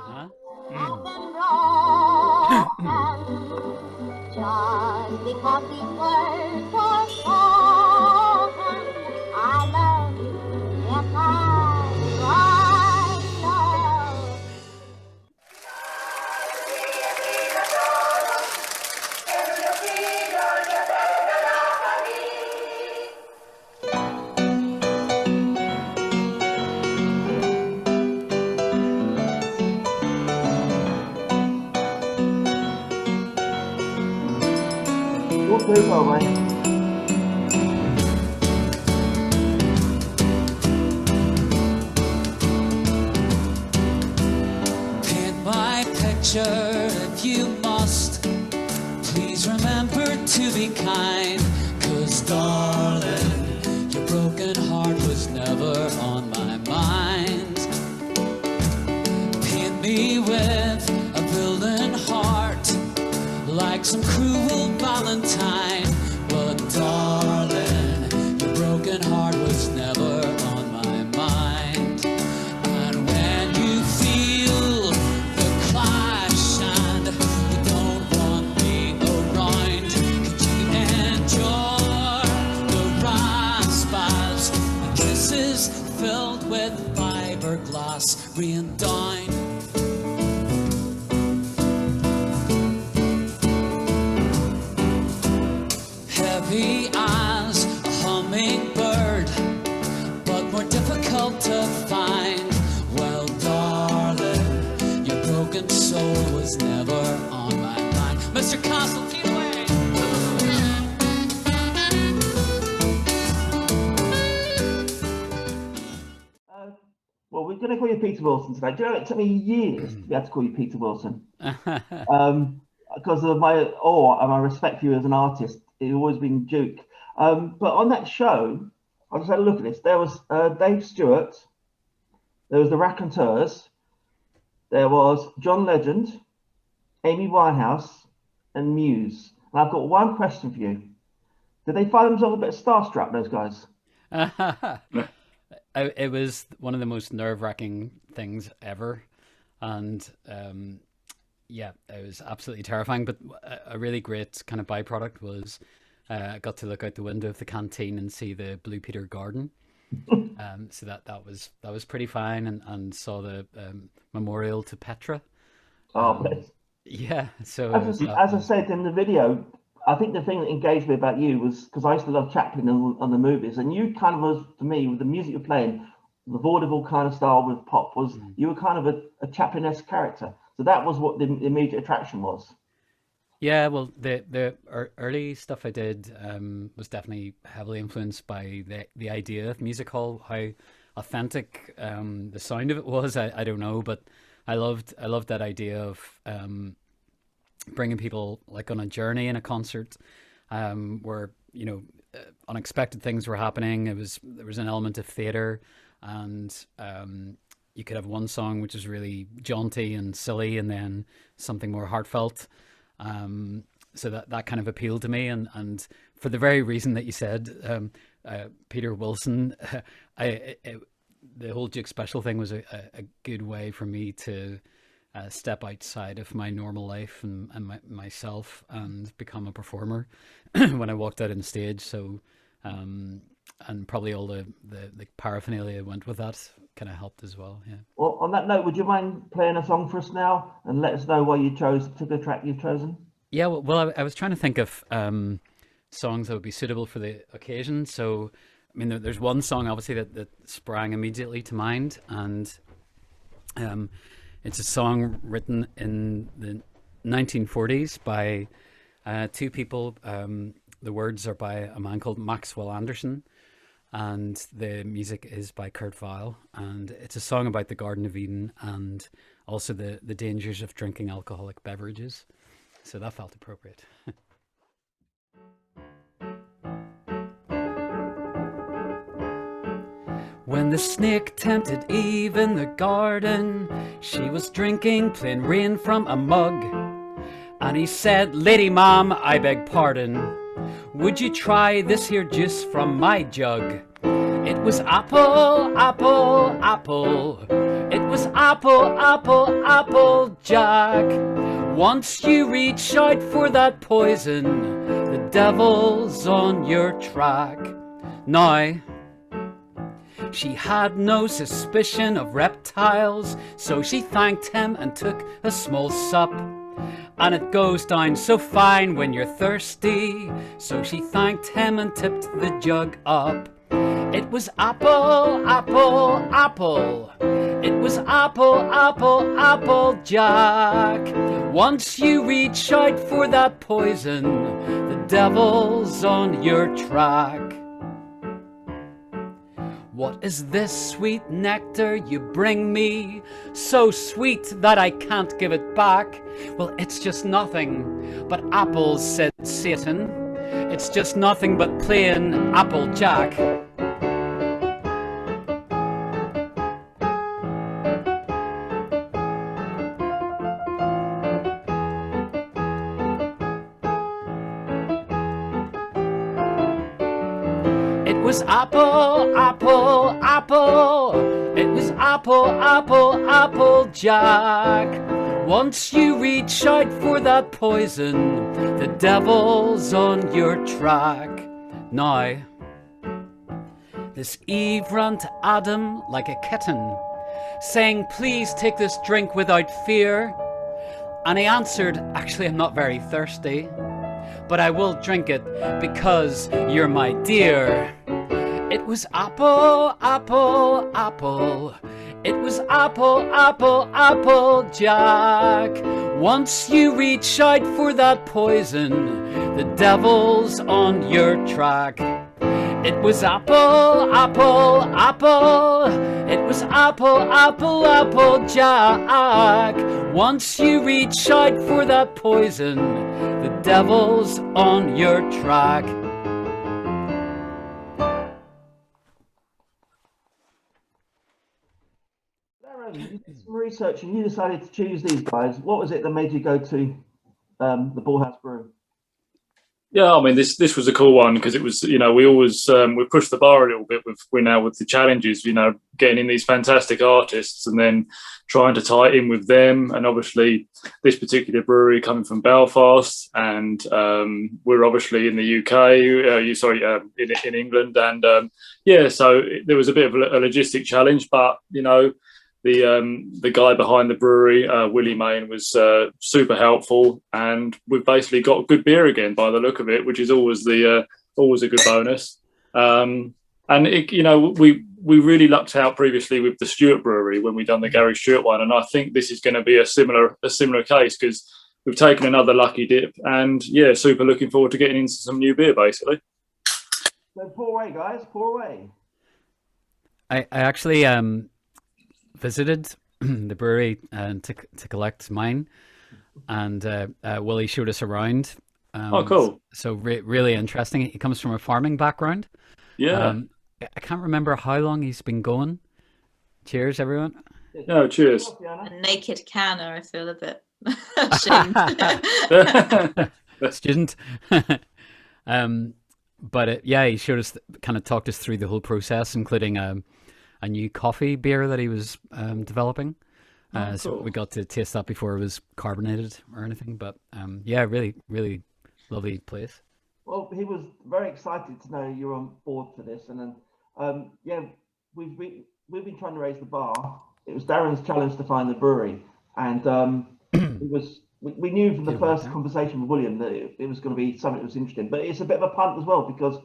Uh-huh. Just because these words were spoken, I love you, yes I love. Talk very well, mate. Paint my picture if you must. Please remember to be kind. 'Cause darling, your broken heart was never on my mind. Paint me with a building heart, like some cruel valentine. But darling, your broken heart was never on my mind. And when you feel the clash and you don't want me around, could you endure the raspers and kisses filled with fiberglass rain down? Heavy as a hummingbird, but more difficult to find. Well, darling, your broken soul was never on my mind. Mr. Castle, keep away. Well, we're going to call you Peter Wilson today. Do you know, it took me years to be able to call you Peter Wilson. Because of my awe and my respect for you as an artist. You've always been Duke. But on that show, I just had a look at this. There was Dave Stewart, there was the Raconteurs, there was John Legend, Amy Winehouse, and Muse. And I've got one question for you. Did they find themselves a bit starstruck, those guys? It was one of the most nerve-wracking things ever. And yeah, it was absolutely terrifying. But a really great kind of byproduct was I got to look out the window of the canteen and see the Blue Peter Garden. So that was pretty fine, and saw the memorial to Petra. Oh, bless. Yeah, so As I said in the video, I think the thing that engaged me about you was because I used to love Chaplin on the movies, and you kind of was, for me, with the music you're playing, the vaudeville kind of style with pop, was you were kind of a Chaplin-esque character. So that was what the immediate attraction was. Yeah, well, the early stuff I did was definitely heavily influenced by the idea of music hall. How authentic the sound of it was, I don't know, but I loved that idea of bringing people like on a journey in a concert, where unexpected things were happening. There was an element of theater, and you could have one song which is really jaunty and silly, and then something more heartfelt. So that kind of appealed to me, and for the very reason that you said, Peter Wilson, the whole Duke Special thing was a good way for me to step outside of my normal life and myself and become a performer when I walked out on stage. So and probably all the paraphernalia went with that kind of helped as well. Yeah. Well, on that note, would you mind playing a song for us now and let us know why you chose the particular track you've chosen? Yeah, well, I was trying to think of songs that would be suitable for the occasion. So, I mean, there's one song obviously that sprang immediately to mind, and it's a song written in the 1940s by two people. The words are by a man called Maxwell Anderson, and the music is by Kurt Weill, and it's a song about the Garden of Eden and also the dangers of drinking alcoholic beverages. So that felt appropriate. When the snake tempted Eve in the garden, she was drinking plain rain from a mug. And he said, "Lady ma'am, I beg pardon, would you try this here juice from my jug?" It was apple, apple, apple. It was apple, apple, apple jack. Once you reach out for that poison, the devil's on your track. Now, she had no suspicion of reptiles, so she thanked him and took a small sup. And it goes down so fine when you're thirsty, so she thanked him and tipped the jug up. It was apple, apple, apple. It was apple, apple, apple jack. Once you reach out for that poison, the devil's on your track. What is this sweet nectar you bring me? So sweet that I can't give it back. Well, it's just nothing but apples, said Satan. It's just nothing but plain apple jack. It was apple, apple, apple. It was apple, apple, apple jack. Once you reach out for that poison, the devil's on your track. Now, this Eve ran to Adam like a kitten, saying, please take this drink without fear. And he answered, actually, I'm not very thirsty, but I will drink it because you're my dear. It was apple, apple, apple. It was apple, apple, apple jack. Once you reach out for that poison, the devil's on your track. It was apple, apple, apple. It was apple, apple, apple jack. Once you reach out for that poison, the devil's on your track. You did some research and you decided to choose these guys. What was it that made you go to the Bullhouse Brew? Yeah, I mean, this was a cool one because it was, you know, we always we pushed the bar a little bit with the challenges, you know, getting in these fantastic artists and then trying to tie it in with them. And obviously, this particular brewery coming from Belfast, and we're obviously in the UK, in England, and yeah, so there was a bit of a logistic challenge, but you know. The guy behind the brewery, Willie Main, was super helpful, and we've basically got good beer again by the look of it, which is always a good bonus. And it, you know, we really lucked out previously with the Stewart Brewery when we done the Gary Stewart one, and I think this is going to be a similar case because we've taken another lucky dip, and yeah, super looking forward to getting into some new beer basically. So pour away, guys, pour away. I actually visited the brewery to collect mine, and Willie showed us around. Oh, cool! So really interesting. He comes from a farming background. Yeah. I can't remember how long he's been going. Cheers, everyone. No, cheers. A naked canner, I feel a bit ashamed. Student. But yeah, he showed us, kind of talked us through the whole process, including a new coffee beer that he was developing. Cool. So we got to taste that before it was carbonated or anything. But yeah, really, really lovely place. Well, he was very excited to know you're on board for this, and then yeah, we've been trying to raise the bar. It was Darren's challenge to find the brewery, and it was. We knew from the first conversation with William that it was going to be something that was interesting, but it's a bit of a punt as well because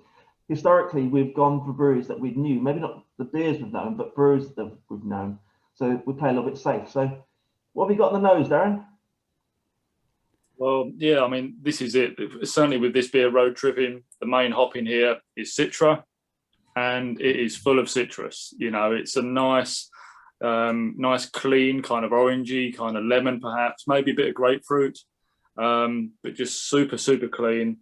historically we've gone for breweries that we knew, maybe not the beers we've known, but breweries that we've known. So we play a little bit safe. So what have you got on the nose, Darren? Well, yeah, I mean, this is it. Certainly with this beer road tripping, the main hop in here is Citra, and it is full of citrus. You know, it's a nice, clean kind of orangey, kind of lemon perhaps, maybe a bit of grapefruit, but just super, super clean.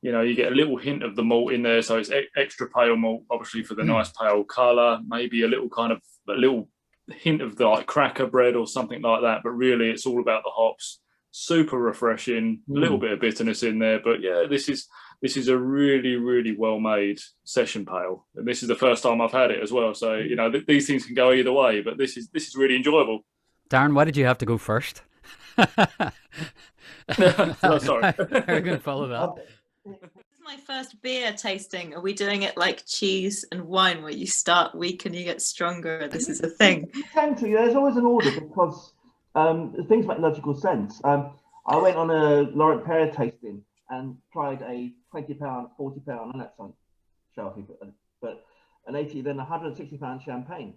You know, you get a little hint of the malt in there, so it's extra pale malt, obviously for the nice pale colour. Maybe a little hint of the like cracker bread or something like that. But really, it's all about the hops. Super refreshing. A little bit of bitterness in there, but yeah, this is this is a really, really well-made session pale, and this is the first time I've had it as well. So you know, these things can go either way, but this is really enjoyable. Darren, why did you have to go first? Sorry. We're going to follow that. This is my first beer tasting. Are we doing it like cheese and wine, where you start weak and you get stronger? This is a thing. You tend to. There's always an order because things make logical sense. I went on a Laurent Perrier tasting and tried a £20, £40, and that's on shelf, but an 80, then £160 champagne,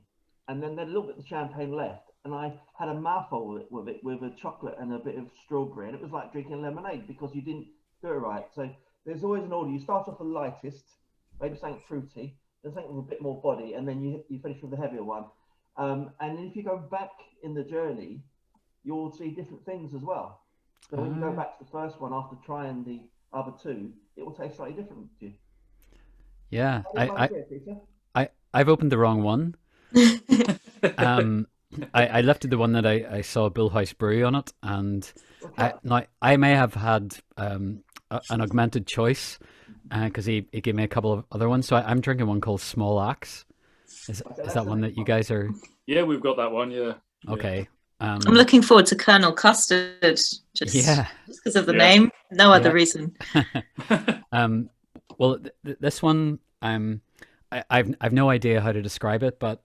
and then a little bit of champagne left. And I had a mouthful with it with a chocolate and a bit of strawberry, and it was like drinking lemonade because you didn't do it right. So there's always an order. You start off with the lightest, maybe something fruity, then something with a bit more body, and then you finish with the heavier one. And if you go back in the journey, you'll see different things as well. So when you go back to the first one after trying the other two, it will taste slightly different to you. Yeah, Peter? I've opened the wrong one. I lifted the one that I saw Bill House Brew on it, and I may have had an augmented choice because he gave me a couple of other ones. So I'm drinking one called Small Axe. Is that one that you guys are? Yeah, we've got that one. Yeah. Okay. I'm looking forward to Colonel Custard, just because of the name, no other reason. Well, this one, I've no idea how to describe it, but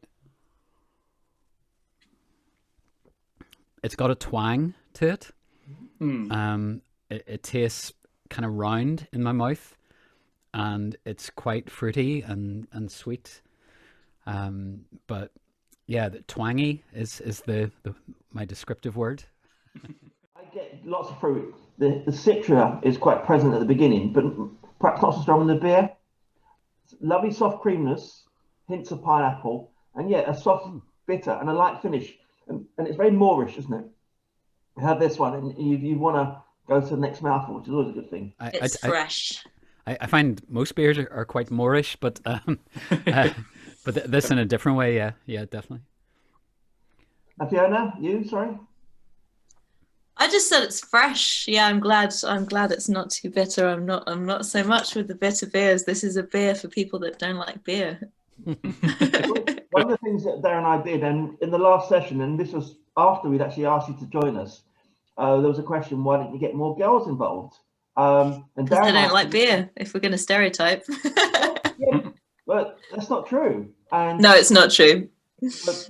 it's got a twang to it. It tastes kind of round in my mouth, and it's quite fruity and sweet. But yeah, the twangy is my descriptive word. I get lots of fruit. The citra is quite present at the beginning, but perhaps not so strong in the beer. Lovely soft creaminess, hints of pineapple, and a soft bitter and a light finish. And it's very Moorish, isn't it? You have this one, and you want to go to the next mouthful, which is always a good thing. It's fresh. I find most beers are quite Moorish, but this in a different way, yeah, definitely. Fiona, sorry. I just said it's fresh. Yeah, I'm glad it's not too bitter. I'm not so much with the bitter beers. This is a beer for people that don't like beer. One of the things that Darren and I did, and in the last session, and this was after we'd actually asked you to join us, there was a question: why didn't you get more girls involved? And because they don't like beer. If we're going to stereotype, but that's not true. And no, it's not true. But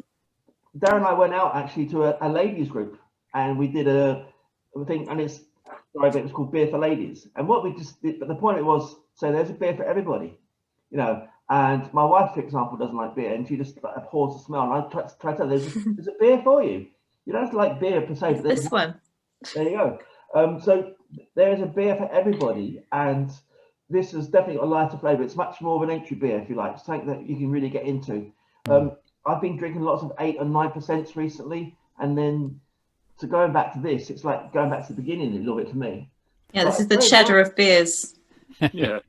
Darren and I went out actually to a ladies group, and we did a thing, and it was called Beer for Ladies. And what we just did, but the point it was, so there's a beer for everybody, And my wife, for example, doesn't like beer, and she just abhors the smell. And I try to tell her, there's a beer for you. You don't have to like beer per se. But this one. There you go. So there is a beer for everybody, and this has definitely got a lighter flavour. It's much more of an entry beer, if you like. It's something that you can really get into. I've been drinking lots of 8 and 9% recently, and then to going back to this, it's like going back to the beginning a little bit for me. Yeah, this is the cheddar of beers. Yeah.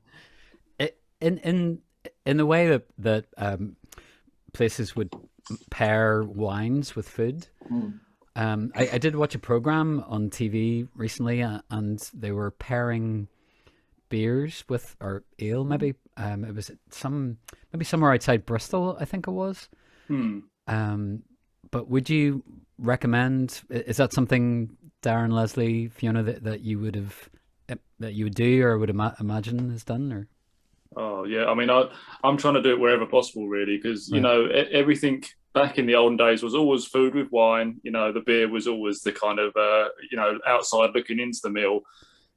In the way that places would pair wines with food. I did watch a program on TV recently, and they were pairing beers with, or ale maybe. It was maybe somewhere outside Bristol, I think it was. But would you recommend? Is that something, Darren, Leslie, Fiona, that you would do or would imagine is done, or? Oh yeah, I mean, I'm trying to do it wherever possible, really, because everything back in the olden days was always food with wine. The beer was always the kind of outside looking into the meal.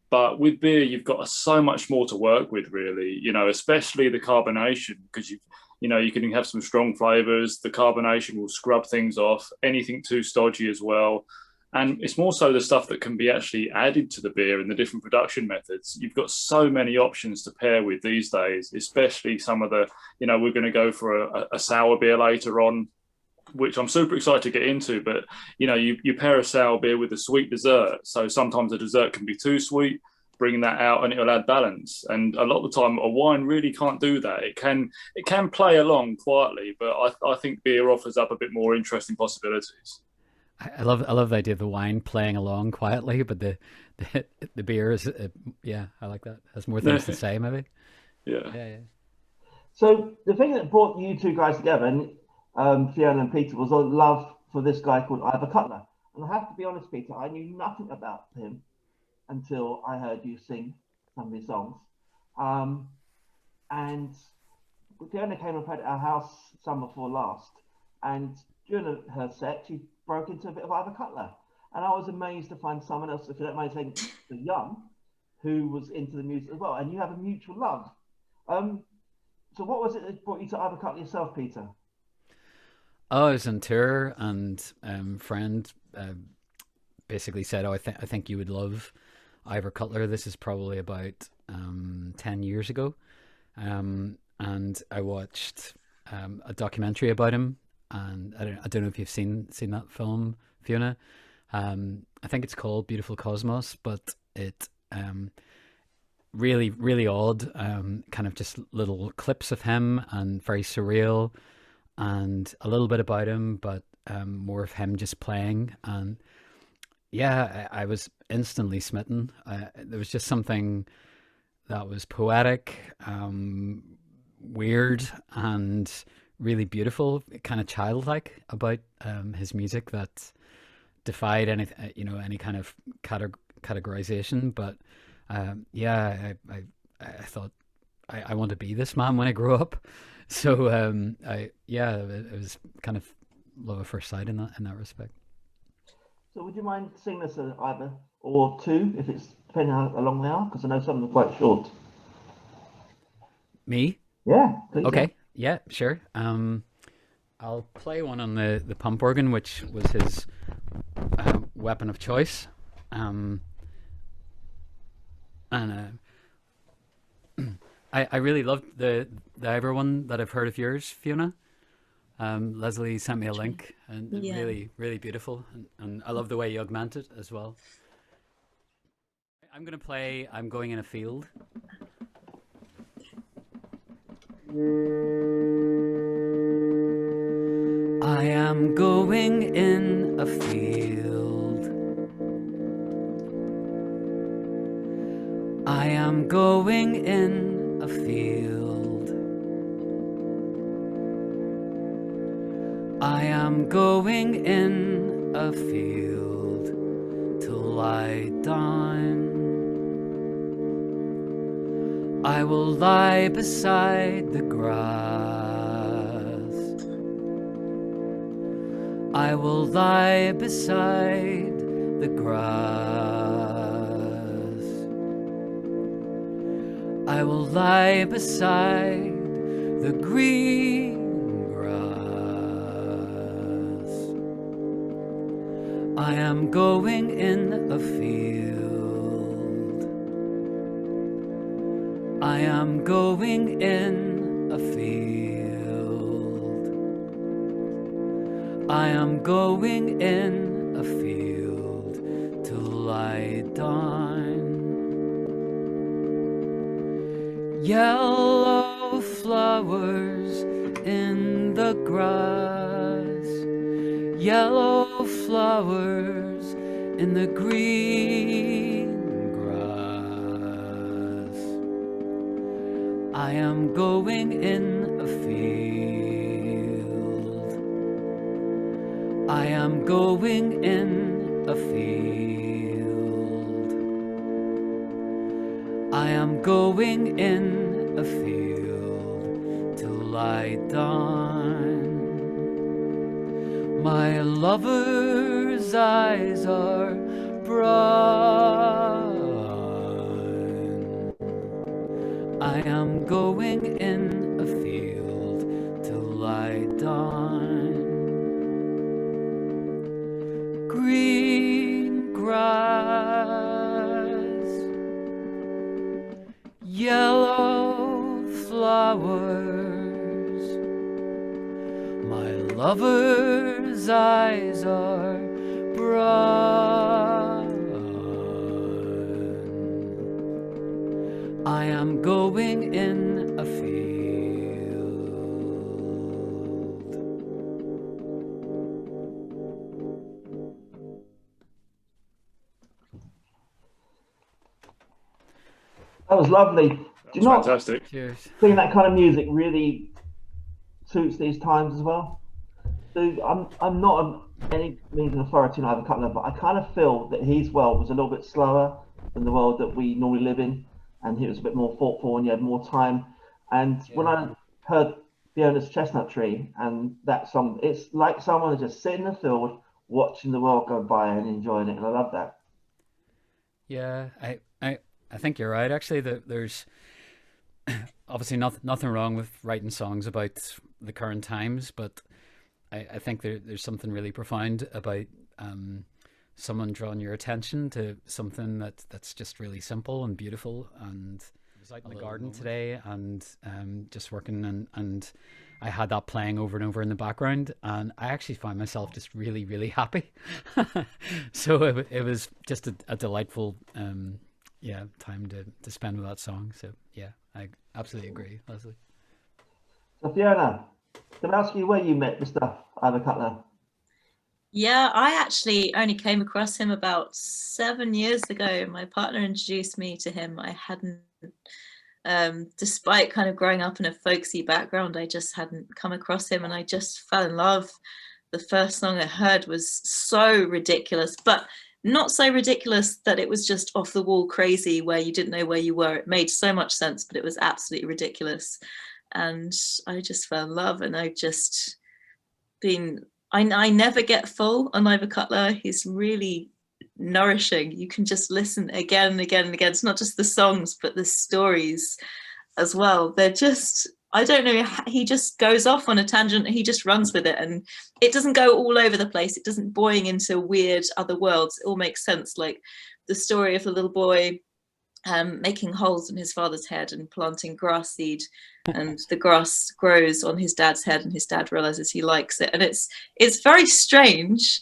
But with beer, you've got so much more to work with, really. Especially the carbonation, because you can have some strong flavors. The carbonation will scrub things off. Anything too stodgy as well. And it's more so the stuff that can be actually added to the beer and the different production methods. You've got so many options to pair with these days, especially some of the, we're going to go for a sour beer later on, which I'm super excited to get into. But, you pair a sour beer with a sweet dessert. So sometimes the dessert can be too sweet, bring that out and it'll add balance. And a lot of the time a wine really can't do that. It can play along quietly, but I think beer offers up a bit more interesting possibilities. I love the idea of the wine playing along quietly, but the beer is yeah, I like that. Has more things to say, maybe. Yeah. Yeah, yeah. So the thing that brought you two guys together, and Fiona and Peter, was a love for this guy called Ivor Cutler. And I have to be honest, Peter, I knew nothing about him until I heard you sing some of his songs. And Fiona came and played at our house summer before last, and during her set, she broke into a bit of Ivor Cutler. And I was amazed to find someone else, if you don't mind saying, so young, who was into the music as well. And you have a mutual love. So what was it that brought you to Ivor Cutler yourself, Peter? Oh, I was on tour, and friend basically said, "Oh, I think you would love Ivor Cutler." This is probably about 10 years ago, and I watched a documentary about him, and I don't know if you've seen that film, Fiona. I think it's called Beautiful Cosmos, but it really, really odd, kind of just little clips of him and very surreal, and a little bit about him, but more of him just playing. And yeah, I was instantly smitten. There was just something that was poetic, weird, and really beautiful, kind of childlike about his music that defied any kind of categorization. But yeah, I thought I want to be this man when I grow up. So it was kind of love at first sight in that respect. So would you mind singing us either or two, if it's depending on how long they are? Because I know some of them are quite short. Me? Yeah, please. Okay. Yeah, sure. I'll play one on the pump organ, which was his weapon of choice. And I really loved the Ivor one that I've heard of yours, Fiona. Leslie sent me a link, and Yeah. really, really beautiful. And I love the way you augment it as well. I'm going to play I'm Going in a Field. I am going in a field. I am going in a field. I am going in a field to lie down. I will lie beside the grass. I will lie beside the grass. I will lie beside the green grass. I am going in a field. I am going in a field. I am going in a field to lie down. Yellow flowers in the grass. Yellow flowers in the green grass. I am going in a field. I am going in a field. I am going in a field to lie down. My lover's eyes are brown. I am going in a field to lie down. Green grass, yellow flowers. My lover's eyes are brown. I am going in a field. That was lovely. Do you not Fantastic. Cheers. think that kind of music really suits these times as well? So I'm not any means an authority on Ivor Cutler, but I kind of feel that his world was a little bit slower than the world that we normally live in, and he was a bit more thoughtful and he had more time. And when I heard Fiona's Chestnut Tree and that song, it's like someone is just sitting in the field watching the world go by and enjoying it, and I love that. Yeah, I think you're right. Actually, there's obviously nothing wrong with writing songs about the current times, but I think there's something really profound about someone drawing your attention to something that's just really simple and beautiful. And I was out in the garden today and just working, and I had that playing over and over in the background, and I actually found myself just really, really happy. So it was just a delightful time to spend with that song. So yeah, I absolutely agree, Leslie. So Fiona, can I ask you where you met Mr. Ivor Cutler? Yeah, I actually only came across him about 7 years ago. My partner introduced me to him. I hadn't, despite kind of growing up in a folksy background, I just hadn't come across him, and I just fell in love. The first song I heard was so ridiculous, but not so ridiculous that it was just off the wall crazy where you didn't know where you were. It made so much sense, but it was absolutely ridiculous. And I just fell in love, and I've just been, I never get full on Ivor Cutler. He's really nourishing. You can just listen again and again and again. It's not just the songs, but the stories as well. They're just, I don't know, he just goes off on a tangent. He just runs with it, and it doesn't go all over the place. It doesn't boing into weird other worlds. It all makes sense. Like the story of the little boy making holes in his father's head and planting grass seed, and the grass grows on his dad's head, and his dad realizes he likes it. And it's very strange,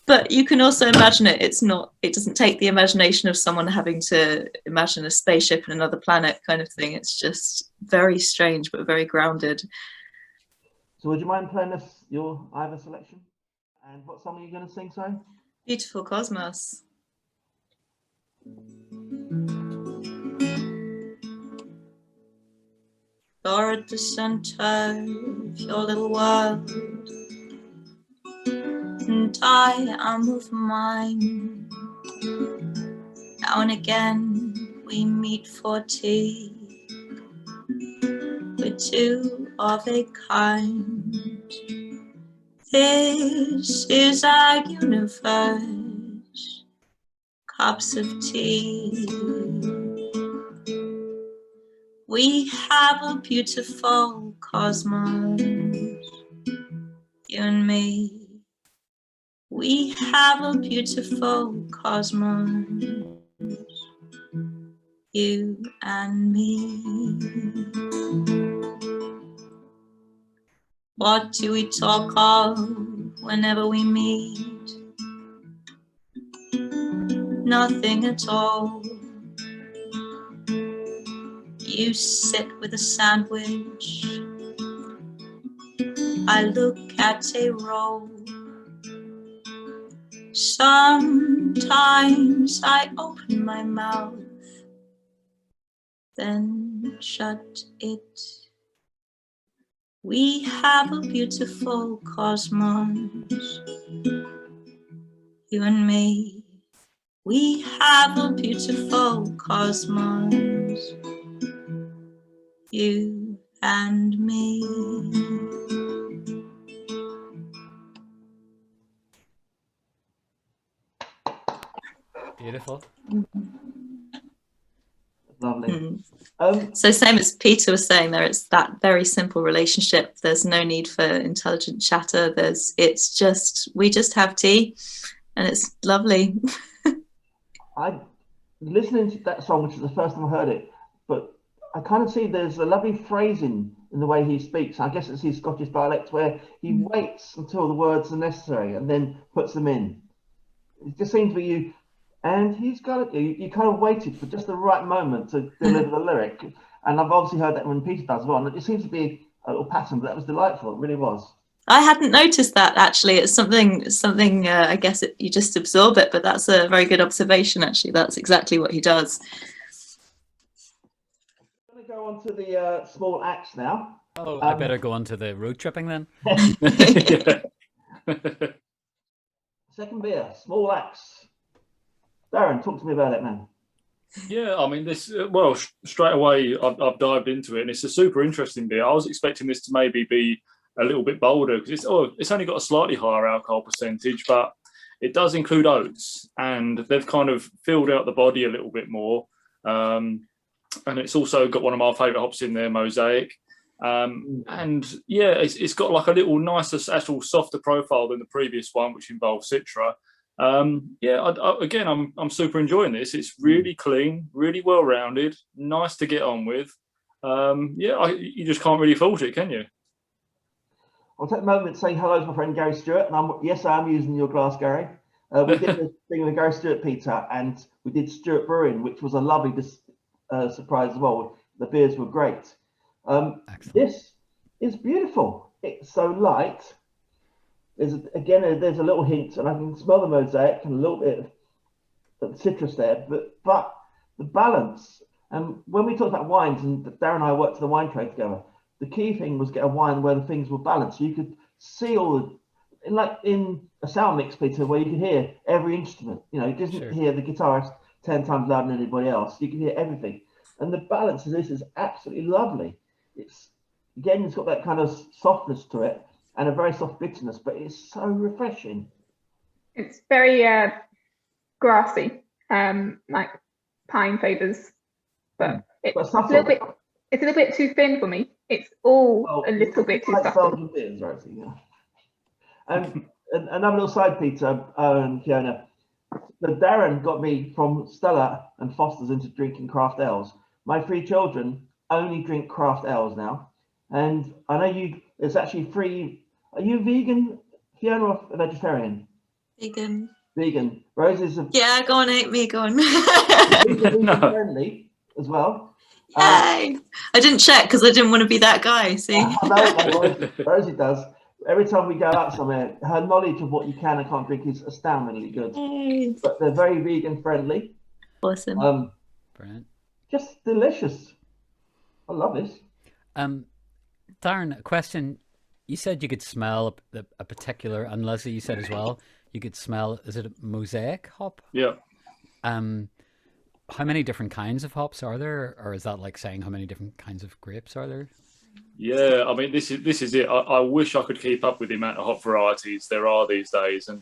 but you can also imagine it. It doesn't take the imagination of someone having to imagine a spaceship in another planet kind of thing. It's just very strange, but very grounded. So would you mind playing us your Ivor selection? And what song are you going to sing, sorry? Beautiful Cosmos. You're at the center of your little world, and I am of mine. Now and again we meet for tea. We're two of a kind. This is our universe. Cups of tea. We have a beautiful cosmos, you and me. We have a beautiful cosmos, you and me. What do we talk of whenever we meet? Nothing at all. You sit with a sandwich, I look at a roll. Sometimes I open my mouth, then shut it. We have a beautiful cosmos, you and me. We have a beautiful cosmos, you and me. Beautiful. Lovely. So same as Peter was saying there, it's that very simple relationship. There's no need for intelligent chatter. We just have tea, and it's lovely. I listening to that song, which is the first time I heard it, but I kind of see there's a lovely phrasing in the way he speaks. I guess it's his Scottish dialect, where he waits until the words are necessary and then puts them in. It just seems to be you, and he's got it. You kind of waited for just the right moment to deliver the lyric, and I've obviously heard that when Peter does as well. And it just seems to be a little pattern, but that was delightful. It really was. I hadn't noticed that actually. It's something. I guess you just absorb it, but that's a very good observation. Actually, that's exactly what he does. go on to the small axe now. Oh, I better go on to the road tripping then. Second beer, small axe. Darren, talk to me about it, man. Yeah, I mean, this, straight away, I've dived into it, and it's a super interesting beer. I was expecting this to maybe be a little bit bolder because it's only got a slightly higher alcohol percentage, but it does include oats, and they've kind of filled out the body a little bit more. And it's also got one of my favourite hops in there, Mosaic. And yeah, it's got like a little nicer, actual softer profile than the previous one, which involved Citra. I'm super enjoying this. It's really clean, really well rounded, nice to get on with. You just can't really fault it, can you? I'll take a moment to say hello to my friend Gary Stewart, and I am using your glass, Gary. We did this thing with Gary Stewart, Peter, and we did Stewart Brewing, which was a lovely surprise as well. The beers were great. This is beautiful. It's so light. There's a little hint, and I can smell the mosaic and a little bit of citrus there, but the balance. And when we talked about wines, and Darren and I worked in the wine trade together, the key thing was get a wine where the things were balanced. You could see like in a sound mix, Peter, where you could hear every instrument. You know, you didn't hear the guitarist 10 times louder than anybody else. You could hear everything. And the balance of this is absolutely lovely. It's got that kind of softness to it and a very soft bitterness, but it's so refreshing. It's very grassy, like pine flavors, but it's a little bit too thin for me. It's all a little bit too subtle. And another little side, Peter and Fiona. So Darren got me from Stella and Foster's into drinking craft ales. My 3 children only drink craft ales now, and I know it's actually free. Are you vegan, Fiona, or a vegetarian? Vegan. Roses. Yeah, go on, eat me, go on. Vegan friendly as well. Yay! I didn't check because I didn't want to be that guy. See, Rosie does. Every time we go out somewhere, her knowledge of what you can and can't drink is astoundingly good. Yay. But they're very vegan friendly. Awesome. Brilliant. Just delicious. I love this. Darren, a question. You said you could smell a particular, and Leslie, you said as well, you could smell, is it a mosaic hop? Yeah. How many different kinds of hops are there? Or is that like saying how many different kinds of grapes are there? Yeah, I mean, this is it. I wish I could keep up with the amount of hop varieties there are these days. And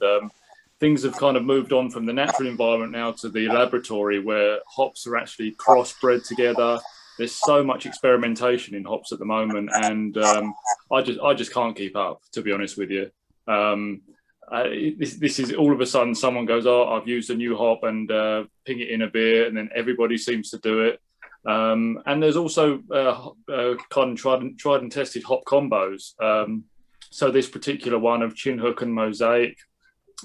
things have kind of moved on from the natural environment now to the laboratory where hops are actually crossbred together. There's so much experimentation in hops at the moment, and I just can't keep up, to be honest with you. This is all of a sudden someone goes, oh, I've used a new hop and ping it in a beer, and then everybody seems to do it. And there's also kind of tried and tested hop combos. So this particular one of Chinhook and Mosaic.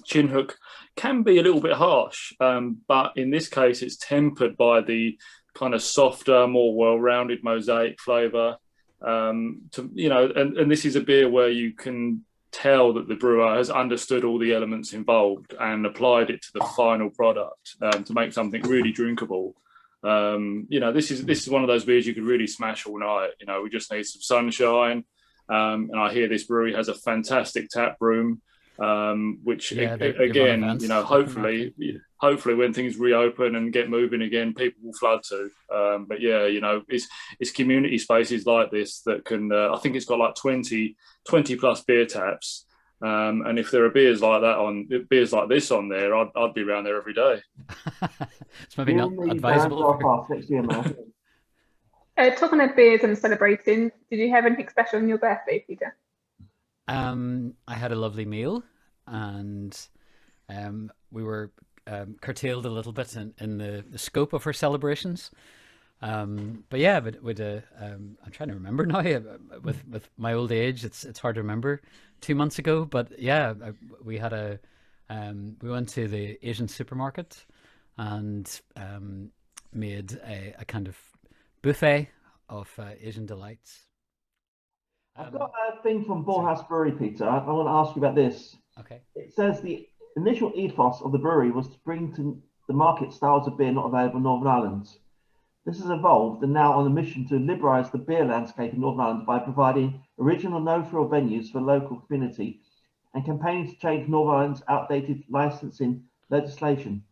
Chinhook can be a little bit harsh, but in this case, it's tempered by the kind of softer, more well-rounded Mosaic flavour. And this is a beer where you can tell that the brewer has understood all the elements involved and applied it to the final product to make something really drinkable. This is one of those beers you could really smash all night. We just need some sunshine. And I hear this brewery has a fantastic tap room, which again, hopefully when things reopen and get moving again, people will flood to. It's community spaces like this that can, I think it's got like 20 plus beer taps. And if there are beers like this on there, I'd be around there every day. It's maybe not advisable. Talking of beers and celebrating, did you have anything special on your birthday, Peter? I had a lovely meal, and we were curtailed a little bit in the scope of our celebrations. I'm trying to remember now. With my old age, it's hard to remember. 2 months ago, but yeah, we had we went to the Asian supermarket and made a kind of buffet of Asian delights. I've got a thing from Bullhouse Brewery, Peter. I want to ask you about this. Okay. It says the initial ethos of the brewery was to bring to the market styles of beer not available in Northern Ireland. This has evolved and now on a mission to liberalise the beer landscape in Northern Ireland by providing original no-frill venues for local community and campaigning to change Northern Ireland's outdated licensing legislation.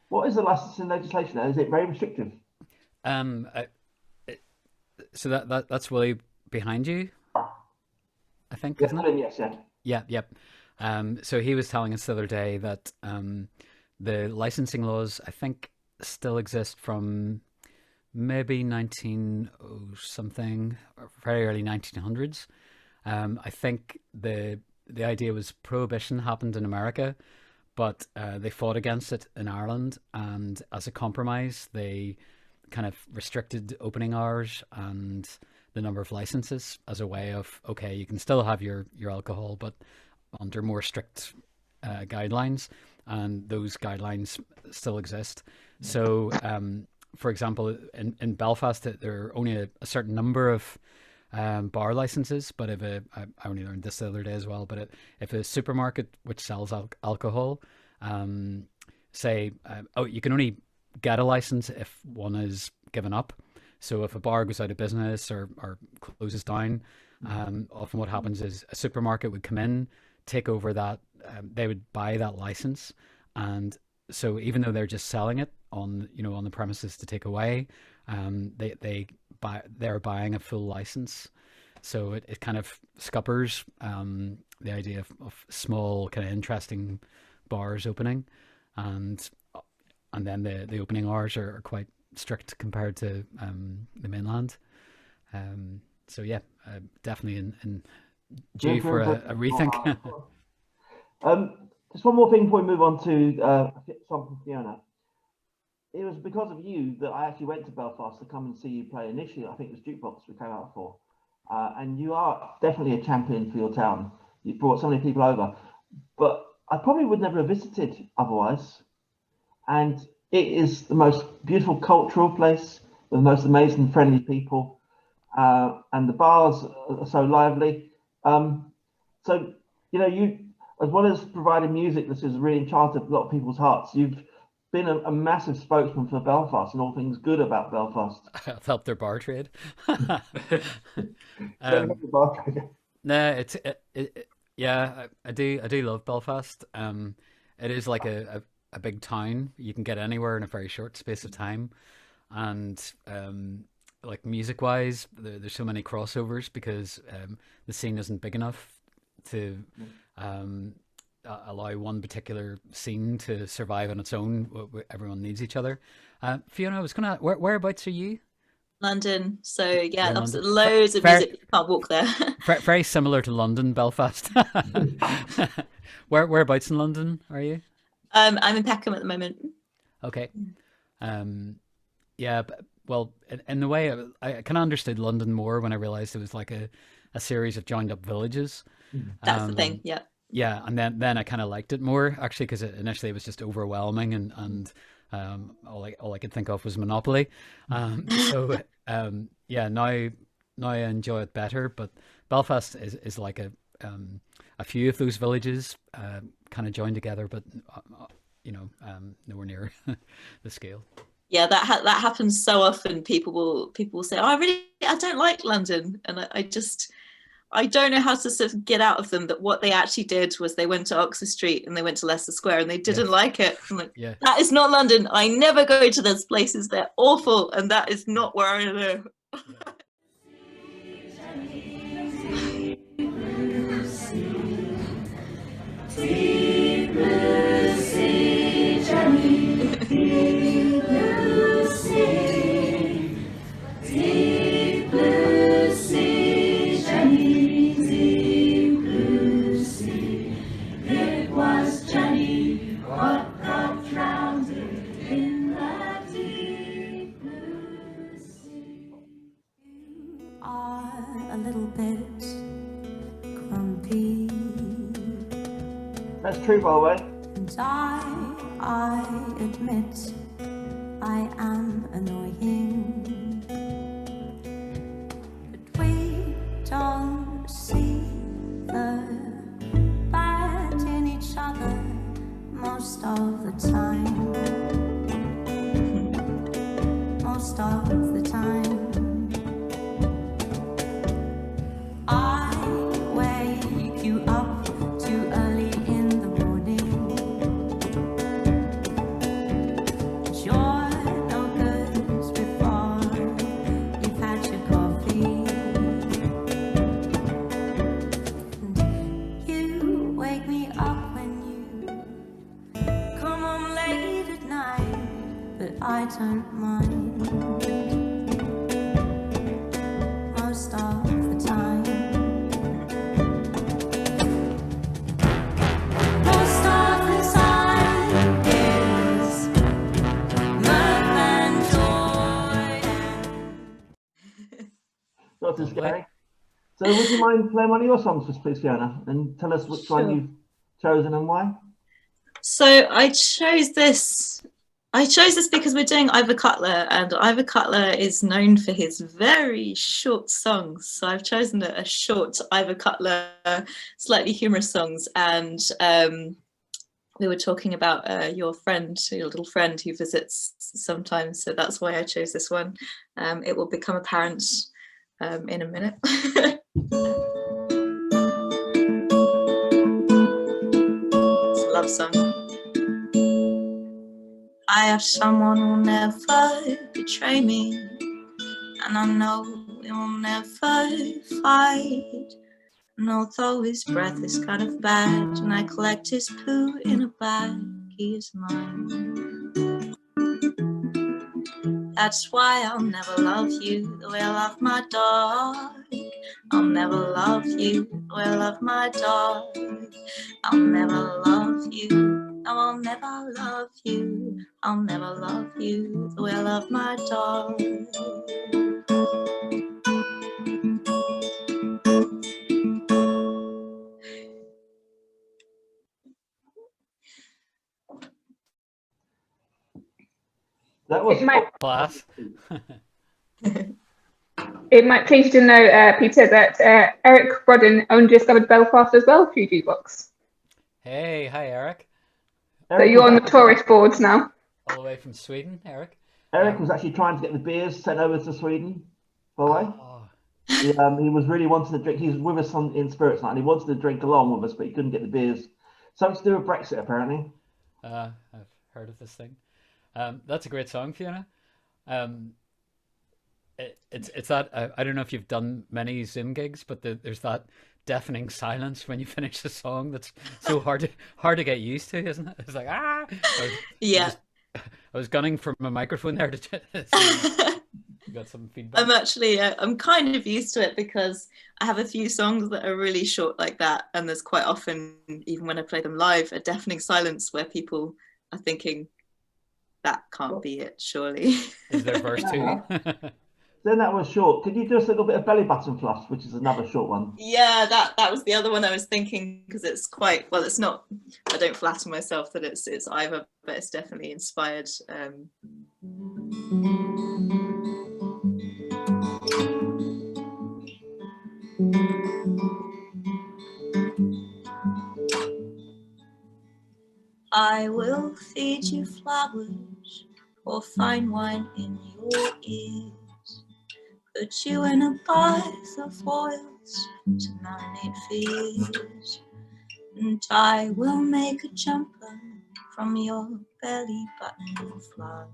What is the licensing legislation? Is it very restrictive? So that's Willie behind you, I think, Yes, isn't it? yes, yeah. Yeah, yep. So he was telling us the other day that the licensing laws, I think, still exist from maybe 1900 something, or very early 1900s. I think the idea was prohibition happened in America, but they fought against it in Ireland, and as a compromise, they kind of restricted opening hours and the number of licenses as a way of, okay, you can still have your alcohol, but under more strict guidelines, and those guidelines still exist. So, for example, in Belfast, there are only a certain number of bar licenses, but if I only learned this the other day as well, but if a supermarket which sells alcohol, say, you can only get a license if one is given up. So if a bar goes out of business or closes down, often what happens is a supermarket would come in, take over that, they would buy that license, and so even though they're just selling it on the premises to take away, they're buying a full license. So it kind of scuppers the idea of small kind of interesting bars opening, and then the opening hours are quite strict compared to the mainland. So yeah, definitely in due for a rethink. Just one more thing before we move on to song from Fiona. It was because of you that I actually went to Belfast to come and see you play initially. I think it was Jukebox we came out for. And you are definitely a champion for your town. You brought so many people over. But I probably would never have visited otherwise. And it is the most beautiful cultural place with the most amazing friendly people. And the bars are so lively. So, you, as well as providing music that has really enchanted a lot of people's hearts, you've been a massive spokesman for Belfast and all things good about Belfast. I've helped their bar trade. No, yeah, I do love Belfast. It is like a big town. You can get anywhere in a very short space of time, and like music wise, there's so many crossovers because the scene isn't big enough to allow one particular scene to survive on its own. Everyone needs each other. Fiona, I was gonna, whereabouts are you? London. So yeah, London. loads of music. You can't walk there. Very similar to London, Belfast. Whereabouts in London are you? I'm in Peckham at the moment. Okay. Yeah, well, in the way I kind of understood London more when I realized it was like a series of joined up villages. That's the thing. Yeah. Yeah, and then I kind of liked it more actually because initially it was just overwhelming and all I could think of was Monopoly. So yeah, now I enjoy it better. But Belfast is like a few of those villages kind of joined together, but nowhere near the scale. Yeah, that happens so often. People will say, "Oh, I don't like London," and I don't know how to sort of get out of them that what they actually did was they went to Oxford Street and they went to Leicester Square and they didn't like it. I'm like, yeah. That is not London. I never go to those places. They're awful, and that is not where I live. That's true, by the way. And I admit I am annoying, but we don't see the bad in each other most of the time. most of the time. I wake you up too early in the morning. You're no good before you've had your coffee. And you wake me up when you come home late at night, but I don't mind most of the time. Most of the time is mirth and joy. Not too Lovely. scary. So would you mind playing one of your songs for us, please, Fiona, and tell us which one Sure. you've chosen and why? So I chose this because we're doing Ivor Cutler, and Ivor Cutler is known for his very short songs. So I've chosen a short Ivor Cutler, slightly humorous songs. And we were talking about your little friend who visits sometimes. So that's why I chose this one. It will become apparent in a minute. It's a love song. I have someone who'll never betray me, and I know we will never fight. And although his breath is kind of bad, and I collect his poo in a bag, he is mine. That's why I'll never love you the way I love my dog. I'll never love you the way I love my dog. I'll never love you. No, I'll never love you. I'll never love you the way I love my dog. That was Class. It might please you to know, Peter, that Eric Brodden only discovered Belfast as well through Jukebox. Hey, hi, Eric. So you're on the tourist boards now. All the way from Sweden, Eric. Eric was actually trying to get the beers sent over to Sweden, by the way. Oh, He was really wanting to drink. He's with us in Spirits Night, and he wanted to drink along with us, but he couldn't get the beers. Something to do with Brexit, apparently. I've heard of this thing. That's a great song, Fiona. It's that I don't know if you've done many Zoom gigs, but there's that deafening silence when you finish the song that's so hard to get used to, isn't it? It's like Yeah. I was gunning for my microphone there to see you got some feedback. I'm kind of used to it because I have a few songs that are really short like that, and there's quite often, even when I play them live, a deafening silence where people are thinking, that can't be it, surely. Is there verse 2? Then that was short. Could you do us a little bit of belly button fluff, which is another short one? Yeah, that was the other one I was thinking, because it's quite, well, it's not, I don't flatter myself that it's Ivor, but it's definitely inspired. I will feed you flowers or fine wine in your ears. Put you in a bath of oils to marinate for years. And I will make a jumper from your belly button fly.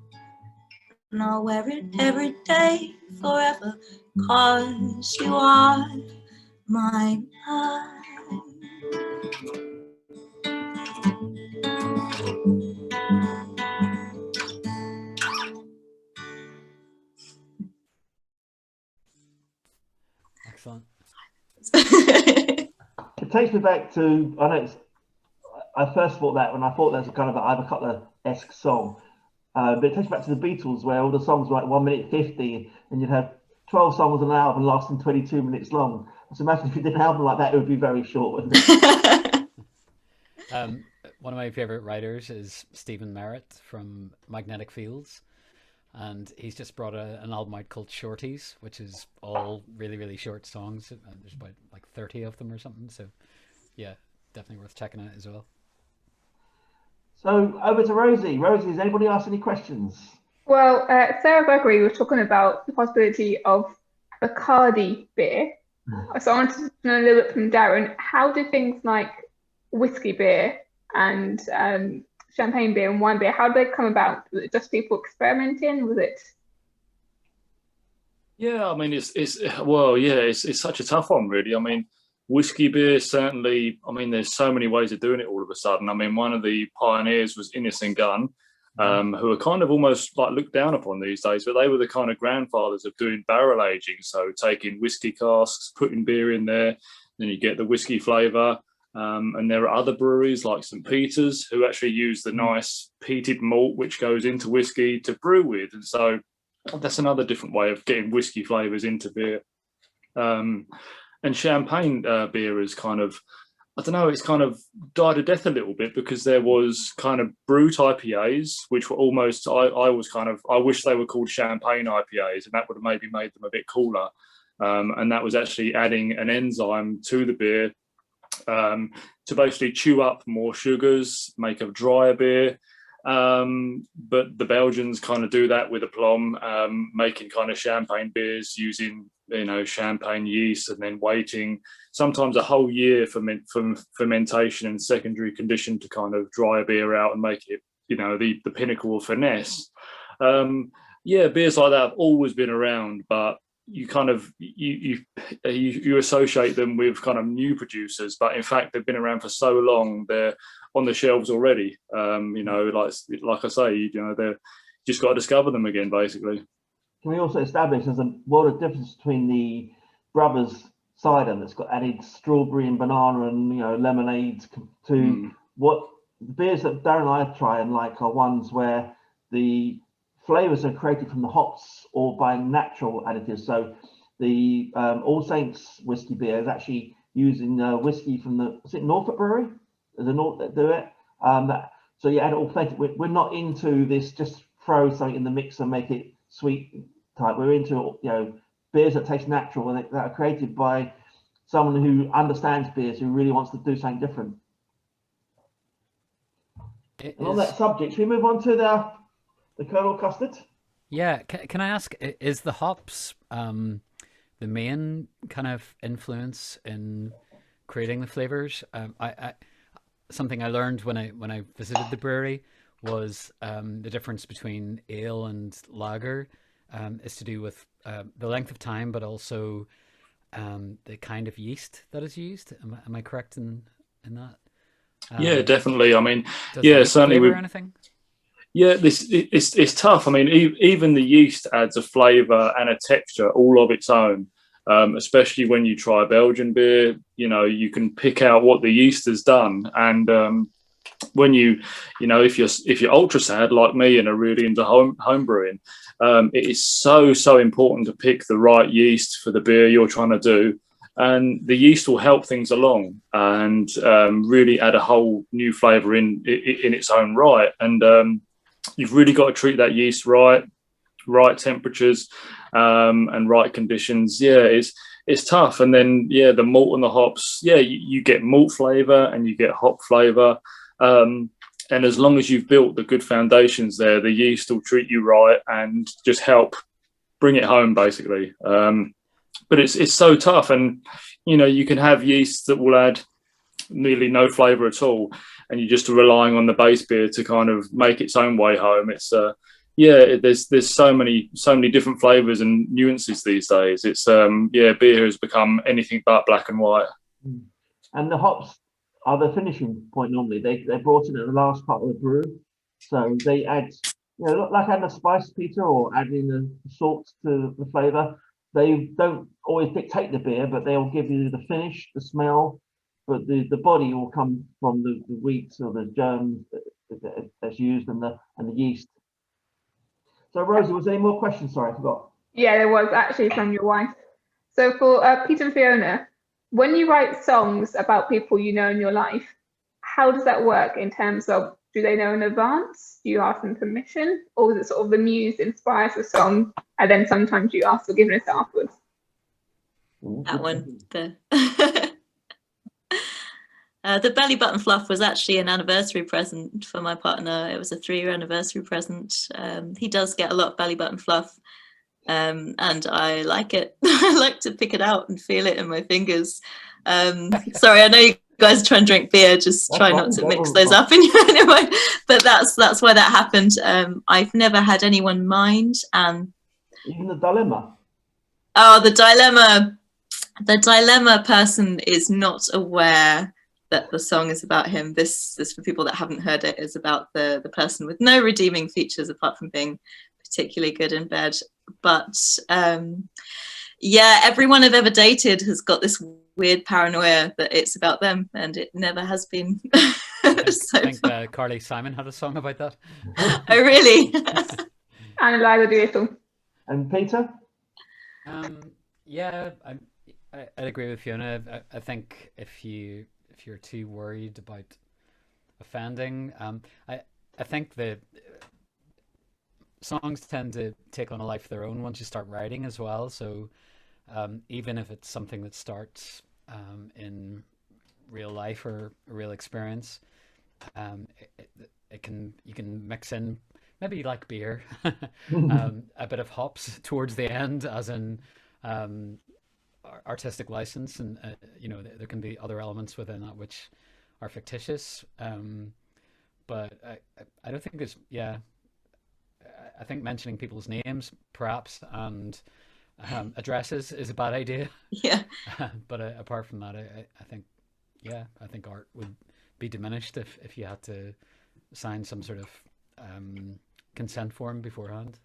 And I'll wear it every day forever, 'cause you are my life. Excellent. It takes me back to, I first thought that when I thought that's a kind of an Ivor Cutler-esque song. But it takes me back to the Beatles, where all the songs were like 1 minute 50, and you'd have 12 songs on an album lasting 22 minutes long. So imagine if you did an album like that, it would be very short, wouldn't it? One of my favorite writers is Stephen Merritt from Magnetic Fields, and he's just brought an album out called Shorties, which is all really, really short songs. There's about like 30 of them or something. So yeah, definitely worth checking out as well. So over to Rosie. Rosie, has anybody asked any questions? Well, Sarah Gregory was talking about the possibility of Bacardi beer. So I wanted to know a little bit from Darren, how do things like whiskey beer and champagne beer and wine beer, how did they come about? Was it just people experimenting? Was it? Yeah, I mean, it's such a tough one, really. I mean, whiskey beer, certainly, I mean, there's so many ways of doing it all of a sudden. I mean, one of the pioneers was Innocent Gunn, who are kind of almost like looked down upon these days, but they were the kind of grandfathers of doing barrel aging. So taking whiskey casks, putting beer in there, then you get the whiskey flavour. And there are other breweries like St. Peter's who actually use the nice peated malt, which goes into whiskey to brew with. And so that's another different way of getting whiskey flavours into beer. And champagne beer is kind of, I don't know, it's kind of died a death a little bit because there was kind of brut IPAs, which were almost, I wish they were called champagne IPAs, and that would have maybe made them a bit cooler. And that was actually adding an enzyme to the beer to basically chew up more sugars, make a drier beer. But the Belgians kind of do that with aplomb, making kind of champagne beers using, champagne yeast and then waiting sometimes a whole year for fermentation and secondary condition to kind of dry a beer out and make it, the pinnacle of finesse. Beers like that have always been around, but you kind of you associate them with kind of new producers, but in fact they've been around for so long, they're on the shelves already. Like I say, they're just got to discover them again, basically. Can we also establish there's a world of difference between the Brothers cider that's got added strawberry and banana and lemonades to what the beers that Darren and I try and like are ones where the flavors are created from the hops or by natural additives. So the All Saints whiskey beer is actually using whiskey from is it Norfolk Brewery? There's a North that do it. So you add authentic. We're not into this just throw something in the mix and make it sweet type. We're into beers that taste natural and that are created by someone who understands beers, who really wants to do something different. And on that subject, should we move on to the kernel custard? Yeah, can I ask, is the hops the main kind of influence in creating the flavors? Something I learned when I visited the brewery was the difference between ale and lager is to do with the length of time, but also the kind of yeast that is used. Am I correct in that? Yeah, definitely. I mean, does certainly. Flavor anything? Yeah, it's tough. I mean, even the yeast adds a flavour and a texture all of its own. Especially when you try Belgian beer, you can pick out what the yeast has done. And when if you're ultra sad like me and are really into home brewing, it is so important to pick the right yeast for the beer you're trying to do. And the yeast will help things along and really add a whole new flavour in its own right. And you've really got to treat that yeast right temperatures and right conditions. It's tough. And then the malt and the hops, you get malt flavour and you get hop flavour, and as long as you've built the good foundations there, the yeast will treat you right and just help bring it home, basically. But it's so tough, and you can have yeast that will add nearly no flavour at all, and you're just relying on the base beer to kind of make its own way home. It's there's so many different flavors and nuances these days. It's beer has become anything but black and white. And the hops are the finishing point normally. They're brought in at the last part of the brew, so they add like adding a spice, Peter, or adding the salt to the flavor. They don't always dictate the beer, but they'll give you the finish, the smell, but the body will come from the wheat or the germs that's used and the yeast. So Rosie, was there any more questions? Sorry, I forgot. Yeah, there was actually from your wife. So for Peter and Fiona, when you write songs about people you know in your life, how does that work in terms of, do they know in advance? Do you ask them permission? Or is it sort of the muse inspires the song and then sometimes you ask forgiveness afterwards? That one. The belly button fluff was actually an anniversary present for my partner. It was a 3-year anniversary present. He does get a lot of belly button fluff, and I like it. I like to pick it out and feel it in my fingers. Sorry, I know you guys try and drink beer. Just try not to mix those up in your anyway. But that's why that happened. I've never had anyone mind, and even the dilemma. Oh, the dilemma. The dilemma person is not aware that the song is about him. This is for people that haven't heard it, is about the person with no redeeming features apart from being particularly good in bed. But yeah, everyone I've ever dated has got this weird paranoia that it's about them, and it never has been. I think Carly Simon had a song about that. Oh, really? And Eliza Doolittle. And Peter? Yeah, I'd agree with Fiona. I think if you're too worried about offending, I think the songs tend to take on a life of their own once you start writing as well. So even if it's something that starts in real life or a real experience, you can mix in, maybe like beer, a bit of hops towards the end, as in artistic license, and there can be other elements within that which are fictitious. But I don't think there's, I think mentioning people's names perhaps and addresses is a bad idea. Yeah. But apart from that, I think art would be diminished if you had to sign some sort of consent form beforehand.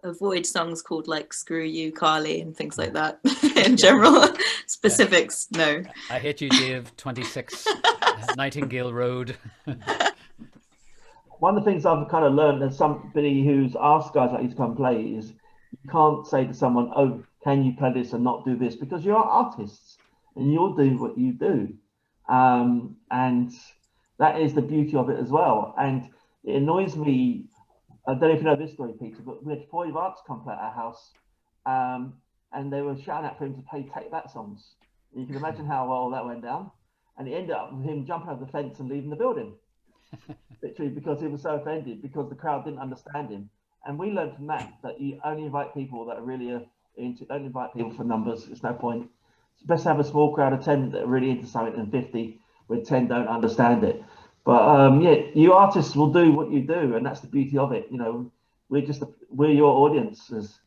Avoid songs called like "Screw You, Carly" and things like that. In general, specifics, no. I hate you, Dave. 26 Nightingale Road. One of the things I've kind of learned as somebody who's asked guys like you to come play is you can't say to someone, "Oh, can you play this and not do this?" Because you're artists and you'll do what you do, and that is the beauty of it as well. And it annoys me. I don't know if you know this story, Peter, but we had 4 Ivars come play at our house, and they were shouting out for him to play Take That songs. And you can imagine how well that went down. And it ended up with him jumping over the fence and leaving the building, literally, because he was so offended because the crowd didn't understand him. And we learned from that you only invite people that are really into. Don't invite people for numbers. It's no point. It's best to have a small crowd of 10 that are really into something than 50 where 10 don't understand it. But you artists will do what you do, and that's the beauty of it. We're your audiences.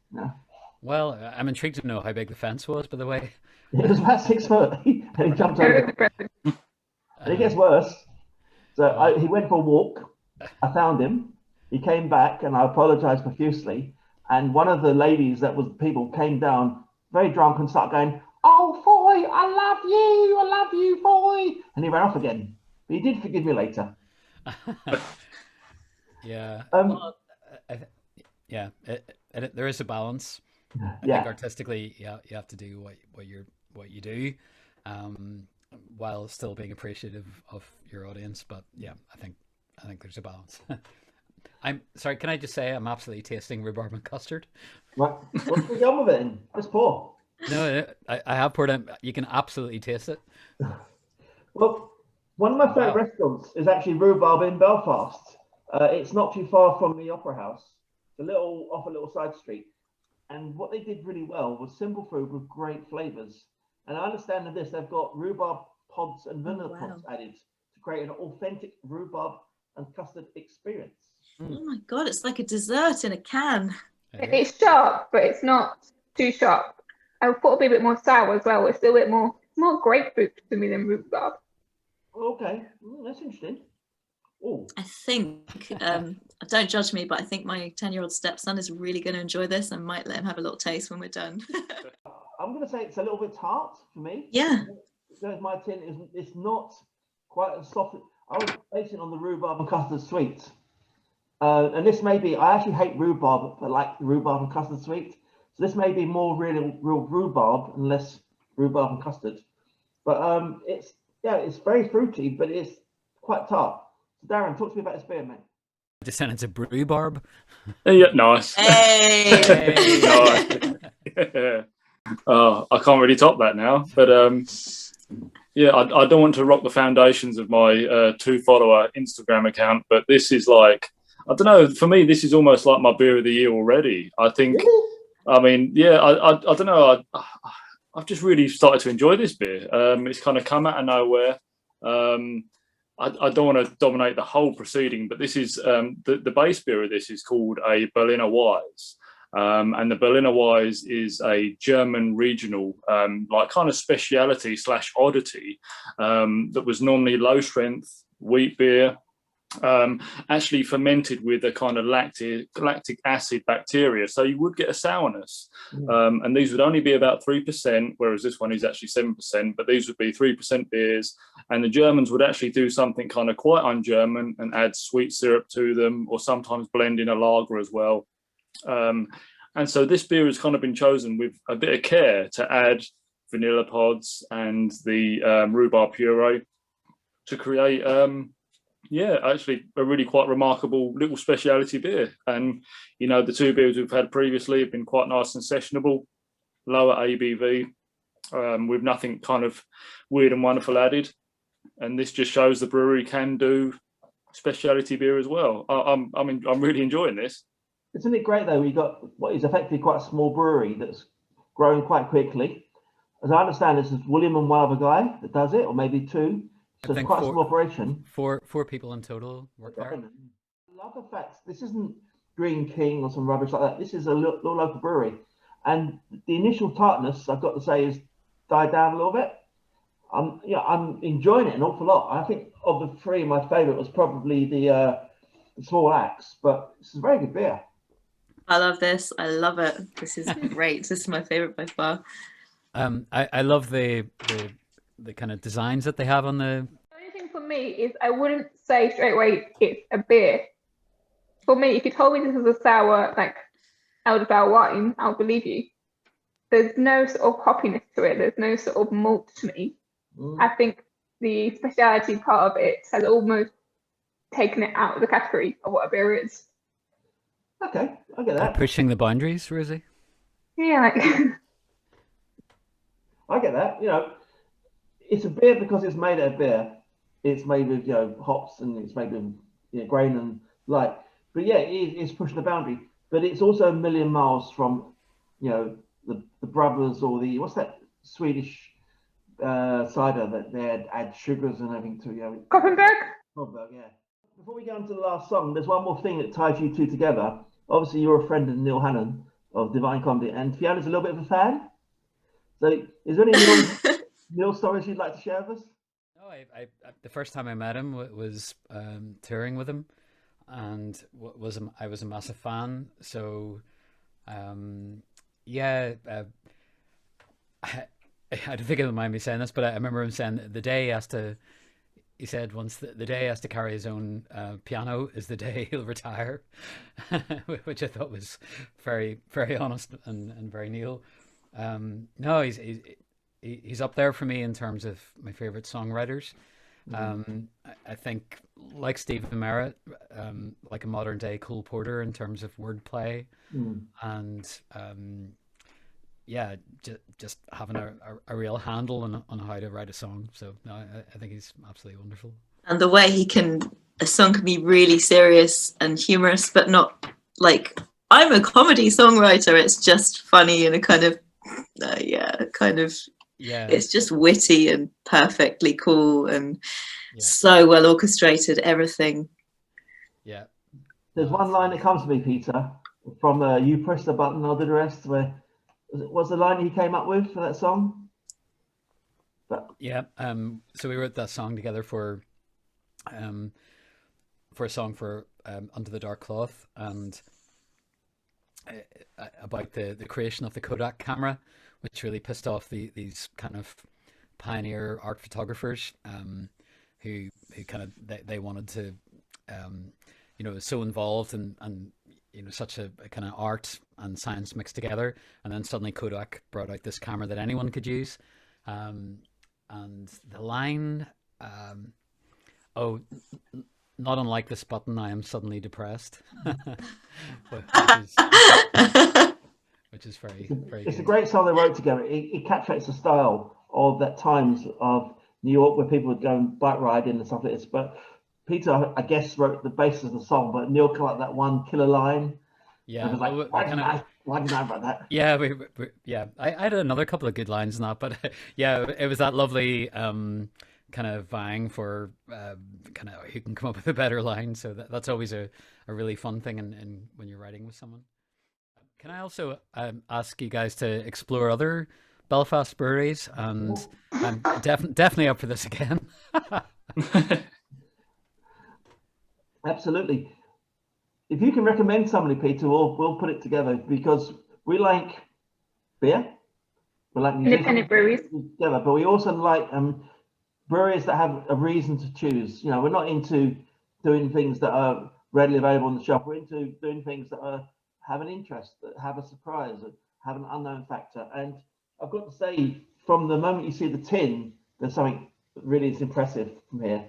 Well, I'm intrigued to know how big the fence was, by the way. It was about 6 foot, and he jumped over. And it gets worse. So he went for a walk. I found him. He came back, and I apologized profusely. And one of the ladies that was people came down very drunk and started going, "Oh, Foy, I love you, Foy," and he ran off again. He did forgive me later. Yeah. There is a balance. I think artistically, you have to do what you do, while still being appreciative of your audience. But yeah, I think there's a balance. I'm sorry. Can I just say I'm absolutely tasting rhubarb and custard? What? What's the gum with it? Let's pour. No, I have poured it. You can absolutely taste it. Well. One of my favourite restaurants is actually Rhubarb in Belfast. It's not too far from the Opera House. It's off a little side street. And what they did really well was simple food with great flavours. And I understand that they've got rhubarb pods and vanilla pods added to create an authentic rhubarb and custard experience. Oh my God, it's like a dessert in a can. It's sharp, but it's not too sharp. I thought it'd be a bit more sour as well. It's still a bit more grapefruit to me than rhubarb. Okay, that's interesting. Oh, I think, don't judge me, but I think my 10-year-old stepson is really going to enjoy this. I might let him have a little taste when we're done. I'm going to say it's a little bit tart for me. Yeah. Because my tin it's not quite as soft. I was basing it on the rhubarb and custard sweet. And this may be, I actually hate rhubarb, but like the rhubarb and custard sweet. So this may be more real rhubarb and less rhubarb and custard. But it's very fruity, but it's quite tart. So Darren, talk to me about this beer, mate. Just sent it to rhubarb. Yeah, nice. Hey! Nice. Oh, I can't really top that now. But Yeah, I don't want to rock the foundations of my 2-follower Instagram account, but this is like, I don't know, for me, this is almost like my beer of the year already. I think, Really? I mean, yeah, I don't know. I've just really started to enjoy this beer. It's kind of come out of nowhere. I don't want to dominate the whole proceeding, but this is the base beer of this is called a Berliner Weiss. And the Berliner Weiss is a German regional, like kind of speciality / oddity that was normally low strength wheat beer, actually fermented with a kind of lactic acid bacteria. So you would get a sourness. And these would only be about 3%, whereas this one is actually 7%, but these would be 3% beers. And the Germans would actually do something kind of quite un-German and add sweet syrup to them, or sometimes blend in a lager as well. And so this beer has kind of been chosen with a bit of care to add vanilla pods and the rhubarb puree to create, actually a really quite remarkable little speciality beer. And, you know, the two beers we've had previously have been quite nice and sessionable, lower ABV, with nothing kind of weird and wonderful added. And this just shows the brewery can do speciality beer as well. I'm really enjoying this. Isn't it great though? We got what is effectively quite a small brewery that's growing quite quickly. As I understand, this is William and one other guy that does it, or maybe two. So it's quite a small operation. Four people in total work there. I love the fact this isn't Green King or some rubbish like that. This is a little local brewery, and the initial tartness, I've got to say, has died down a little bit. I'm enjoying it an awful lot. I think of the three, my favourite was probably the Small Axe, but it's a very good beer. I love this. I love it. This is great. This is my favorite by far. I love the kind of designs that they have on the. The only thing for me is I wouldn't say straight away it's a beer. For me, if you told me this is a sour, like elderflower wine, I'll believe you. There's no sort of hoppiness to it. There's no sort of malt to me. I think the speciality part of it has almost taken it out of the category of what a beer is. Okay, I get that. Pushing the boundaries, Rosie. Yeah, like I get that. You know, it's a beer because it's made of beer. It's made with hops, and it's made with grain and light. But yeah, it's pushing the boundary. But it's also a million miles from the brothers or what's that Swedish cider that they add sugars and everything to. Koppenberg, yeah. Before we go on to the last song, there's one more thing that ties you two together. Obviously, you're a friend of Neil Hannon of Divine Comedy, and Fiona's a little bit of a fan. So, is there any Neil stories you'd like to share with us? No, I the first time I met him was touring with him, and I was a massive fan. So, I don't think he'll mind me saying this, but I remember him saying the day he has to. He said once the day he has to carry his own piano is the day he'll retire, which I thought was very, very honest and very Neil. No, he's up there for me in terms of my favorite songwriters. I think like Stephen Merritt, like a modern day Cole Porter in terms of wordplay, and just having a real handle on how to write a song. So no, I think he's absolutely wonderful. And the way a song can be really serious and humorous, but not like I'm a comedy songwriter. It's just funny in a kind of, it's just witty and perfectly cool and so well orchestrated, everything. Yeah. There's one line that comes to me, Peter, from You Press the Button, I'll Do the Rest, where was the line he came up with for that song? So we wrote that song together for a song for Under the Dark Cloth, and about the creation of the Kodak camera, which really pissed off these kind of pioneer art photographers who kind of they wanted to so involved and such a kind of art and science mixed together, and then suddenly Kodak brought out this camera that anyone could use, and the line not unlike this button, I am suddenly depressed. which is very, very it's good. A great song they wrote together. It captures the style of that times of New York where people would go and bike riding and stuff like this. But Peter, I guess, wrote the basis of the song, but Neil came up with that one killer line. Yeah, It was like, why didn't I write that? Yeah, yeah. I had another couple of good lines in that, but yeah, it was that lovely kind of vying for kind of who can come up with a better line. So that's always a really fun thing in when you're writing with someone. Can I also ask you guys to explore other Belfast breweries? And I'm definitely up for this again. Absolutely. If you can recommend somebody, Peter, we'll put it together, because we like beer. We like Independent breweries. Together, but we also like breweries that have a reason to choose. We're not into doing things that are readily available in the shop. We're into doing things that have an interest, that have a surprise, that have an unknown factor. And I've got to say, from the moment you see the tin, there's something that really is impressive from here.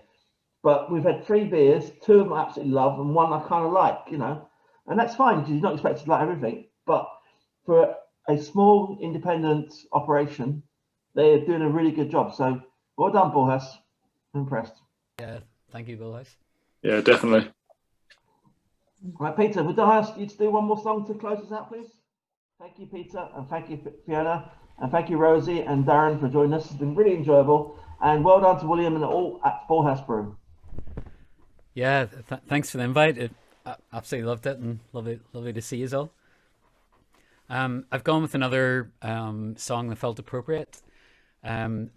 But we've had 3 beers, 2 of them I absolutely love, and 1 I kind of like, and that's fine because you're not expected to like everything. But for a small independent operation, they're doing a really good job. So well done, Bullhouse. I'm impressed. Yeah, thank you, Bullhouse. Yeah, definitely. All right, Peter, would I ask you to do one more song to close us out, please? Thank you, Peter, and thank you, Fiona, and thank you, Rosie and Darren, for joining us. It's been really enjoyable, and well done to William and all at Bullhouse Brew. Yeah, thanks for the invite. I absolutely loved it, and lovely to see you all. I've gone with another song that felt appropriate.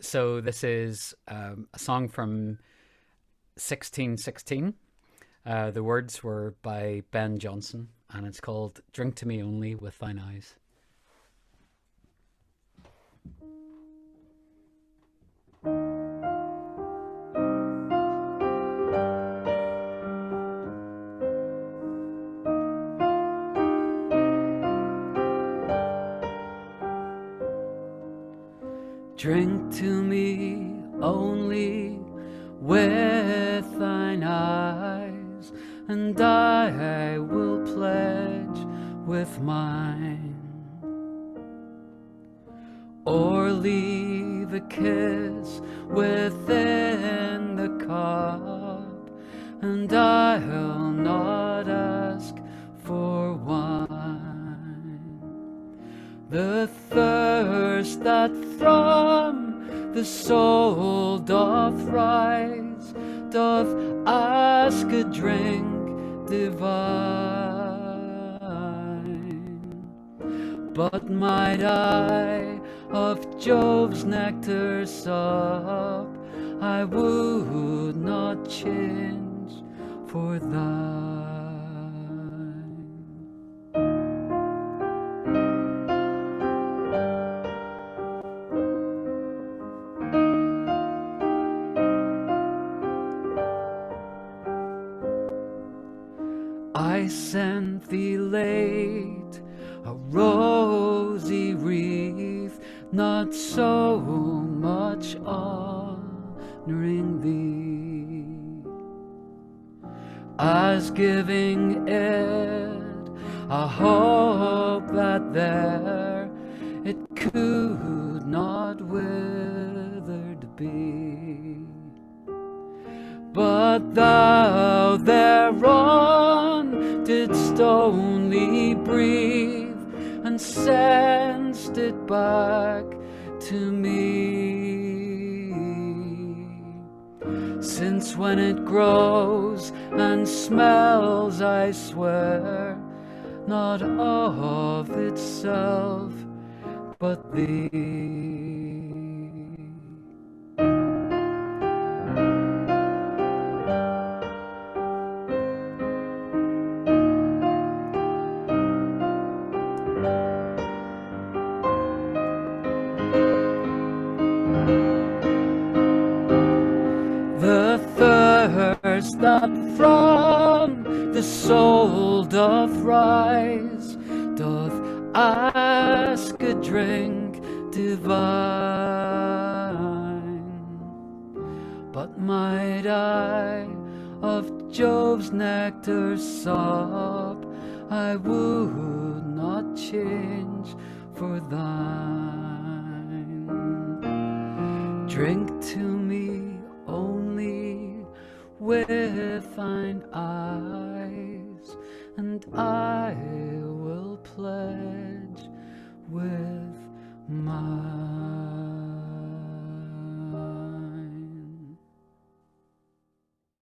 So this is a song from 1616. The words were by Ben Jonson, and it's called "Drink to Me Only with Thine Eyes." Drink to me only with thine eyes, and I will pledge with mine, or leave a kiss within the cup, and I'll not ask for wine. The thirst that from the soul doth rise doth ask a drink divine. But might I of Jove's nectar sup, I would not change for thine. I sent thee late a rosy wreath, not so much honoring thee as giving it a hope that there it could not withered be. But thou thereon didst only breathe, and send'st it back to me. Since when it grows and smells, I swear, not of itself, but thee. The thirst that from the soul doth rise doth ask a drink divine. But might I of Jove's nectar sup, I would not change for thine. Drink to me with thine eyes, and I will pledge with my